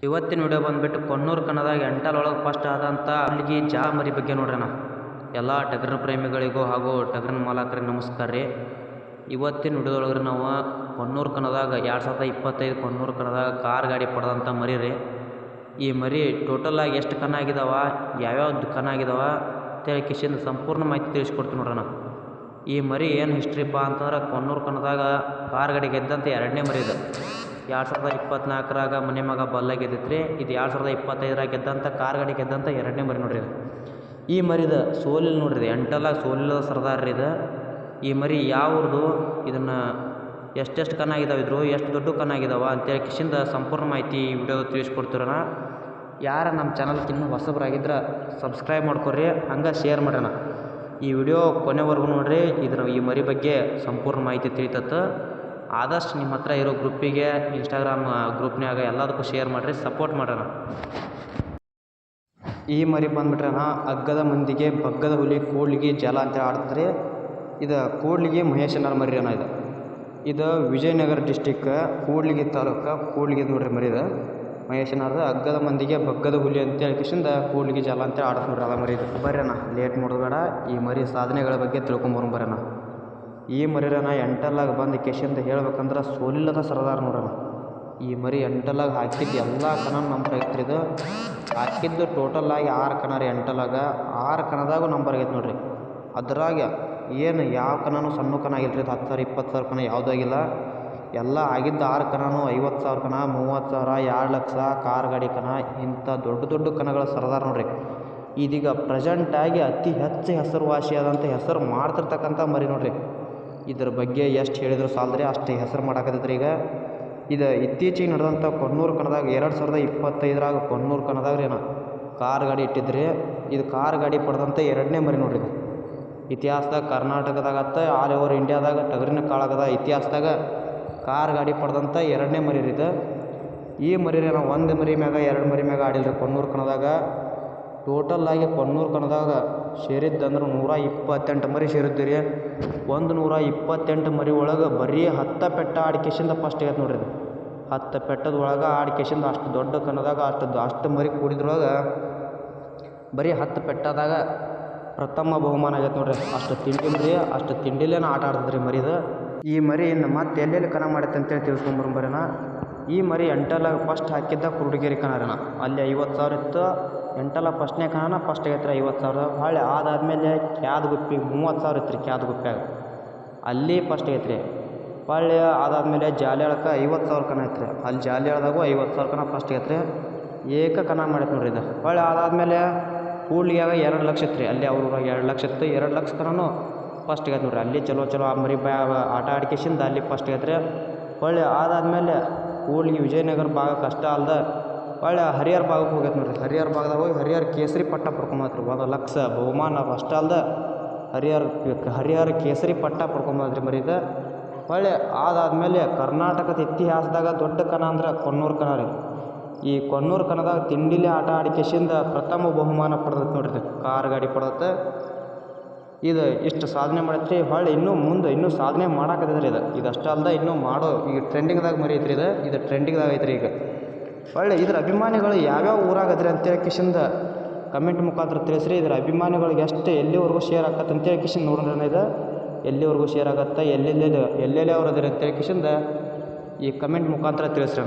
ಇವತ್ತಿನ ವಿಡಿಯೋ ಬಂದುಬಿಟ್ಟು ಕೊಣ್ಣೂರು ಕನ್ನದಾಗ ಎಂಟಲೊಳಗೆ ಫಸ್ಟ್ ಆದಂಥ ಅಲ್ಲಿಗೆ ಮರಿ ಬಗ್ಗೆ ನೋಡ್ರಣ. ಎಲ್ಲ ಟಗರಿನ ಪ್ರೇಮಿಗಳಿಗೂ ಹಾಗೂ ಟಗರಿನ ಮಾಲಕರಿಗೆ ನಮಸ್ಕಾರ ರೀ. ಇವತ್ತಿನ ವಿಡಿಯೋದೊಳಗೆ ನಾವು ಕೊಣ್ಣೂರು ಕನ್ನದಾಗ 2025 ಕೊಣ್ಣೂರು ಕನ್ನದಾಗ ಕಾರ್ ಗಾಡಿ ಪಡೆದಂಥ ಮರಿ ರೀ. ಈ ಮರಿ ಟೋಟಲಾಗಿ ಎಷ್ಟು ಕನ್ನ ಆಗಿದಾವ, ಯಾವ್ಯಾವ್ದು ಕನ್ನ ಆಗಿದಾವ ಅಂತೇಳಿ ಕಿಶಿಂದ ಸಂಪೂರ್ಣ ಮಾಹಿತಿ ತಿಳಿಸ್ಕೊಡ್ತೀನಿ ನೋಡೋಣ. ಈ ಮರಿ ಏನು ಹಿಸ್ಟ್ರಿಪ್ಪ ಅಂತಂದ್ರೆ ಕೊಣ್ಣೂರು ಕನ್ನದಾಗ ಕಾರ್ ಗಾಡಿ ಗೆದ್ದಂಥ ಎರಡನೇ ಮರಿ ಇದು. 2024ರಾಗ ಮನೆ ಮಗ ಬಲ್ಲ ಗೆದ್ದಿತ್ತು ರೀ. ಇದು 2025ರಾಗ ಗೆದ್ದಂಥ ಕಾರ್ ಗಾಡಿ ಗೆದ್ದಂಥ ಎರಡನೇ ಮರಿ ನೋಡ್ರಿ ಇದು. ಈ ಮರಿದ ಸೋಲಿಲ್ಲ ನೋಡ್ರಿ, ಎಂಟೆಲ್ಲ ಸೋಲಿಲ್ಲದ ಸರ್ದಾರ ರೀ ಇದು. ಈ ಮರಿ ಯಾವ್ದು, ಇದನ್ನು ಎಷ್ಟೆಷ್ಟು ಕನ್ನ ಆಗಿದಾವೆ, ಇದ್ರು ಎಷ್ಟು ದೊಡ್ಡ ಕನ್ನ ಆಗಿದಾವ ಅಂತೇಳಿ ಕಿಶಿಂದ ಸಂಪೂರ್ಣ ಮಾಹಿತಿ ಈ ವಿಡಿಯೋದ ತಿಳಿಸ್ಕೊಡ್ತೀರಣ. ಯಾರ ನಮ್ಮ ಚಾನಲ್ಗೆ ಇನ್ನೂ ಹೊಸಬರಾಗಿದ್ರೆ ಸಬ್ಸ್ಕ್ರೈಬ್ ಮಾಡ್ಕೊರಿ, ಹಂಗೆ ಶೇರ್ ಮಾಡೋಣ. ಈ ವಿಡಿಯೋ ಕೊನೆವರೆಗೂ ನೋಡ್ರಿ, ಈ ಮರಿ ಬಗ್ಗೆ ಸಂಪೂರ್ಣ ಮಾಹಿತಿ ತಿಳಿತತ್ತು. ಆದಷ್ಟು ನಿಮ್ಮ ಹತ್ರ ಇರೋ ಗ್ರೂಪಿಗೆ, ಇನ್ಸ್ಟಾಗ್ರಾಮ್ ಗ್ರೂಪ್ನಾಗ ಎಲ್ಲದಕ್ಕೂ ಶೇರ್ ಮಾಡಿರಿ, ಸಪೋರ್ಟ್ ಮಾಡೋಣ. ಈ ಮರಿ ಬಂದುಬಿಟ್ರೆ ಅಗ್ಗದ ಮಂದಿಗೆ ಬಗ್ಗದ ಹುಲಿ ಕೂಡ್ಲಿಗಿ ಜಲ ಅಂತ ಆಡ್ತಾರೆ. ಇದು ಕೂಡ್ಲಿಗಿ ಮಹೇಶಣ್ಣರ ಮರಿ ಇದು ವಿಜಯನಗರ ಡಿಸ್ಟಿಕ್ ಕೂಡ್ಲಿಗಿ ತಾಲೂಕು ಕೂಡ್ಲಿಗಿ ನೋಡ್ರಿ ಮರಿ ಇದು ಮಹೇಶಣ್ಣರದ. ಅಗ್ಗದ ಮಂದಿಗೆ ಬಗ್ಗದ ಹುಲಿ ಅಂತೇಳಿ ಕಿಶಿಂದ ಕೂಡ್ಲಿಗಿ ಜಲ ಅಂತ ಆಡ್ತ ನೋಡ್ರಿ ಅದ ಮರಿ ಇದು. ಬರ್ರಣ ಲೇಟ್ ಮಾಡೋದು ಬೇಡ, ಈ ಮರಿ ಸಾಧನೆಗಳ ಬಗ್ಗೆ ತಿಳ್ಕೊಂಬರೋಣ. ಈ ಮರಿರನ ಎಂಟಲ್ಲಾಗ ಬಂದು ಕೆಶಿಂದ ಹೇಳ್ಬೇಕಂದ್ರೆ ಸೋಲಿಲ್ಲದ ಸರದಾರ ನೋಡೋಣ. ಈ ಮರಿ ಎಂಟಲ್ಲಾಗ ಹಾಕಿದ್ದು ಎಲ್ಲ ಕಣ ನಂಬರ್ ಆಗೈತ್ರಿ ಇದು. ಹಾಕಿದ್ದು ಟೋಟಲಾಗಿ 6 ಕಣ ರೀ. ಎಂಟಲ್ಲಾಗ 6 ಕಣದಾಗೂ ನಂಬರ್ ಆಗೈತೆ ನೋಡ್ರಿ. ಅದ್ರಾಗ ಏನು ಯಾವ ಕಣನೂ ಸಣ್ಣ ಕಣ ಆಗಿಲ್ರಿ. 10,000 20,000 ಕಣ ಯಾವುದೂ ಆಗಿಲ್ಲ. ಎಲ್ಲ ಆಗಿದ್ದು 6 ಕಣನೂ 50,000 ಕಣ, 30,000, 2 ಲಕ್ಷ ಕಾರ್ ಗಾಡಿ ಕಣ, ಇಂಥ ದೊಡ್ಡ ದೊಡ್ಡ ಕಣಗಳ ಸರದಾರ ನೋಡ್ರಿ. ಇದೀಗ ಪ್ರೆಸೆಂಟಾಗಿ ಅತಿ ಹೆಚ್ಚು ಹೆಸರುವಾಸಿಯಾದಂಥ ಹೆಸರು ಮಾಡ್ತಿರ್ತಕ್ಕಂಥ ಮರಿ ನೋಡ್ರಿ. ಇದ್ರ ಬಗ್ಗೆ ಎಷ್ಟು ಹೇಳಿದ್ರು ಸಾಲದ್ರಿ, ಅಷ್ಟು ಹೆಸರು ಮಾಡಾಕತ್ತೈತ್ರಿ ಈಗ. ಇದು ಇತ್ತೀಚೆಗೆ ನಡೆದಂಥ ಕೊಣ್ಣೂರು ಕನ್ನದಾಗ 2025ರಾಗ ಕೊಣ್ಣೂರು ಕನ್ನದಾಗ ರೀ ಕಾರ್ ಗಾಡಿ ಇಟ್ಟಿದ್ರಿ. ಇದು ಕಾರ್ ಗಾಡಿ ಪಡೆದಂಥ ಎರಡನೇ ಮರಿ ನೋಡ್ರಿ. ಇದು ಇತಿಹಾಸದಾಗ ಕರ್ನಾಟಕದಾಗತ್ತ ಆಲ್ ಓವರ್ ಇಂಡಿಯಾದಾಗ ಟಗರಿನ ಕಾಳಗದ ಇತಿಹಾಸದಾಗ ಕಾರ್ ಗಾಡಿ ಪಡೆದಂಥ ಎರಡನೇ ಮರಿ ಇದು. ಈ ಮರಿ ರೀ ನಾವು 1 ಮರಿ ಮ್ಯಾಗ 2 ಮರಿ ಮ್ಯಾಗ ಆಡಿಲ್ರಿ ಕೊಣ್ಣೂರು ಕನ್ನದಾಗ. ಟೋಟಲ್ಲಾಗಿ ಕೊಣ್ಣೂರು ಕನ್ನದಾಗ ಸೇರಿದ್ದಂದ್ರೆ 128 ಮರಿ ಸೇರಿದ್ದು ರೀ. 128 ಮರಿ ಒಳಗೆ ಬರೀ 10 ಪೆಟ್ಟ ಆಡಿಕೆಶಿಂದ ಫಸ್ಟ್ ಆಗೈತೆ ನೋಡ್ರಿ ಇದು. 10 ಪೆಟ್ಟದ ಒಳಗೆ ಆಡಿಕೆಶಿಂದ ಅಷ್ಟು ದೊಡ್ಡ ಕನ್ನದಾಗ ಅಷ್ಟು ಮರಿ ಕೂಡಿದ್ರೊಳಗೆ ಬರೀ 10 ಪೆಟ್ಟದಾಗ ಪ್ರಥಮ ಬಹುಮಾನ ಆಗೈತೆ ನೋಡ್ರಿ. ಅಷ್ಟು ತಿಂಡಿ ಮರಿ, ಅಷ್ಟು ತಿಂಡಿಲೇನ ಆಟ ಆಡ್ತದ್ರಿ ಮರಿದು. ಈ ಮರಿ ಇನ್ನು ಮತ್ತೆ ಎಲ್ಲೆಲ್ಲಿ ಕಣ ಮಾಡೈತೆ ಅಂತೇಳಿ ತಿಳ್ಸ್ಕೊಂಬರೋಣ. ಈ ಮರಿ ಎಂಟಲ್ಲಾಗ ಫಸ್ಟ್ ಹಾಕಿದ್ದ ಕುರುಡಗೇರಿ ಕಣ ರೀ. ಅಲ್ಲಿ 50,000 ಇತ್ತು. ಎಂಟಲ್ಲ ಫಸ್ಟ್ನೇ ಕಣನ ಫಸ್ಟ್ ಆಗೈತೆ ರೀ 50,000. ಹೊಳ್ಳಿ ಅದಾದಮೇಲೆ ಕ್ಯಾದಗುಪ್ಪಿಗೆ 30,000 ಇತ್ತು ರೀ. ಕ್ಯಾದಗುಪ್ಪ್ಯಾಗ ಅಲ್ಲಿ ಫಸ್ಟ್ ಆಗೈತೆ ರೀ. ಹೊಳ್ಳಿ ಅದಾದಮೇಲೆ ಜಾಲಿಯಾಳಕ್ಕೆ 50,000 ಕಣ ಐತೆ ರೀ. ಅಲ್ಲಿ ಜಾಲಿಯಾಳದಾಗೂ 50,000 ಕಣ ಫಸ್ಟ್ ಆಗೈತೆ ರೀ. ಏಕ ಕಣ ಮಾಡೈತೆ ನೋಡ್ರಿ ಇದು. ಹೊಳ್ಳಿ ಅದಾದಮೇಲೆ ಕೂಡ್ಲಿಯಾಗ 2 ಲಕ್ಷ ಇತ್ತು ರೀ. ಅಲ್ಲಿ ಅವ್ರ 2 ಲಕ್ಷ ಇತ್ತು. 2 ಲಕ್ಷ ಕಣನೂ ಫಸ್ಟ್ ಆಗೈತೆ ನೋಡ್ರಿ. ಅಲ್ಲಿ ಚಲೋ ಆ ಮರಿ ಆಟ ಆಡಿಕೆಶಿಂದ ಅಲ್ಲಿ ಫಸ್ಟ್ ಆಗೈತೆ ರೀ. ಹೊಳ್ಳಿ ಅದಾದಮೇಲೆ ಕೂಡ್ಲಿಗಿ ವಿಜಯನಗರ ಭಾಗ ಕಷ್ಟ ಅಲ್ದ ಹೊಳ್ಳಿ ಹರಿಹರ ಭಾಗಕ್ಕೆ ಹೋಗೈತೆ ನೋಡ್ರಿ. ಹರಿಹರ ಭಾಗದಾಗ ಹೋಗಿ ಹರಿಹರ ಕೇಸರಿ ಪಟ್ಟ ಪಡ್ಕೊಂಬತ್ರಿ. 1 ಲಕ್ಷ ಬಹುಮಾನ ಫಸ್ಟ್ ಅಲ್ದ ಹರಿಹರ ಕೇಸರಿ ಪಟ್ಟ ಪಡ್ಕೊಂಬತ್ರಿ ಮರಿದ. ಹೊಳ್ಳಿ ಅದಾದಮೇಲೆ ಕರ್ನಾಟಕದ ಇತಿಹಾಸದಾಗ ದೊಡ್ಡ ಕಣ ಅಂದ್ರೆ ಕೊಣ್ಣೂರು ಕಣ ರೀ. ಈ ಕೊಣ್ಣೂರು ಕಣದಾಗ ತಿಂಡಿಲೆ ಆಟ ಆಡಿಕೆಶಿಂದ ಪ್ರಥಮ ಬಹುಮಾನ ಪಡೆದೈತೆ ನೋಡ್ರಿ. ಕಾರ್ ಗಾಡಿ ಪಡೆದತ್ತೆ. ಇದು ಇಷ್ಟು ಸಾಧನೆ ಮಾಡೈತ್ರಿ. ಹೊಳ್ಳಿ ಇನ್ನೂ ಸಾಧನೆ ಮಾಡಾಕತ್ತೈತ್ರಿ ಇದು. ಇದಷ್ಟೇ ಅಲ್ದ ಇನ್ನೂ ಈಗ ಟ್ರೆಂಡಿಂಗ್ದಾಗ ಮರಿ ಐತ್ರಿ ಇದು. ಇದು ಟ್ರೆಂಡಿಂಗ್ದಾಗ ಐತ್ರಿ ಈಗ. ಹೊಳ್ಳಿ ಇದ್ರ ಅಭಿಮಾನಿಗಳು ಯಾವ್ಯಾವ ಊರಾಗದ್ರಿ ಅಂತೇಳಿ ಕಿಶಿಂದ ಕಮೆಂಟ್ ಮುಖಾಂತರ ತಿಳಿಸ್ರಿ. ಇದ್ರ ಅಭಿಮಾನಿಗಳಿಗೆ ಎಷ್ಟು ಎಲ್ಲಿವರೆಗೂ ಶೇರ್ ಆಗತ್ತೆ ಅಂತೇಳಿ ಕಿಶಿಂದ ನೋಡೋಣ. ಇದು ಎಲ್ಲಿವರೆಗೂ ಶೇರ್ ಆಗತ್ತೆ, ಎಲ್ಲೆಲ್ಲಿ ಅವ್ರು ಅದಿರಿ ಅಂತೇಳಿ ಕಿಶಿಂದ ಈ ಕಮೆಂಟ್ ಮುಖಾಂತರ ತಿಳಿಸ್ರಿ.